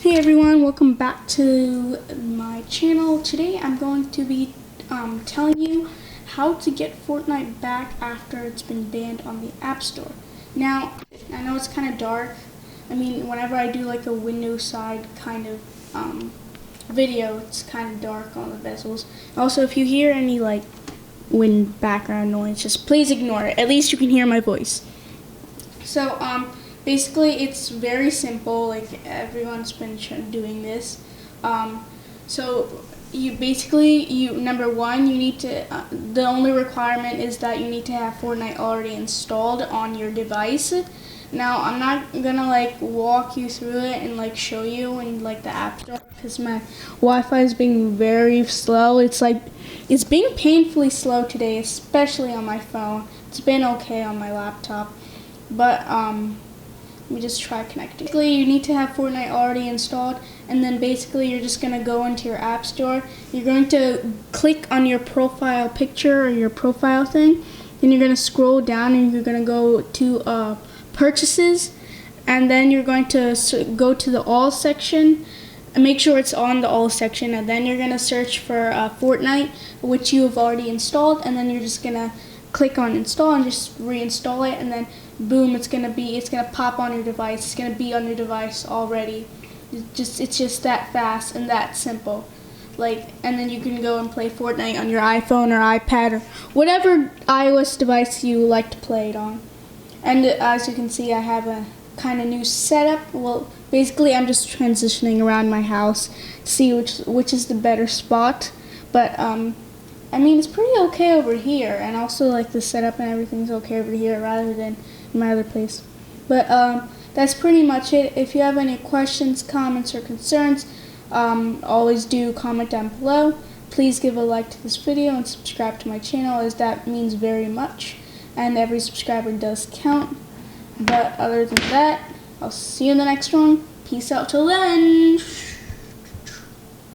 Hey everyone, welcome back to my channel. Today I'm going to be telling you how to get Fortnite back after it's been banned on the App Store. Now, I know it's kind of dark. I mean, whenever I do like a window side kind of video, it's kind of dark on the bezels. Also, if you hear any like wind background noise, just please ignore it. At least you can hear my voice. So, basically, it's very simple. Like everyone's been doing this. So number one, you need to. The only requirement is that you need to have Fortnite already installed on your device. Now, I'm not gonna like walk you through it and like show you in like the App Store because my Wi-Fi is being very slow. It's being painfully slow today, especially on my phone. It's been okay on my laptop, but let me just try connecting. Basically, you need to have Fortnite already installed, and then basically you're just going to go into your App Store. You're going to click on your profile picture or your profile thing. Then you're going to scroll down and you're going to go to purchases, and then you're going to go to the all section and make sure it's on the all section, and then you're going to search for Fortnite, which you have already installed, and then you're just going to click on install and just reinstall it, and then boom, it's gonna pop on your device. It's gonna be on your device already. It's just that fast and that simple. And then you can go and play Fortnite on your iPhone or iPad or whatever iOS device you like to play it on. And as you can see, I have a kind of new setup. Well, basically, I'm just transitioning around my house to see which is the better spot. But I mean, it's pretty okay over here, and also like the setup and everything's okay over here rather than in my other place. But that's pretty much it. If you have any questions, comments, or concerns, always do comment down below. Please give a like to this video and subscribe to my channel, as that means very much, and every subscriber does count. But other than that, I'll see you in the next one. Peace out till then.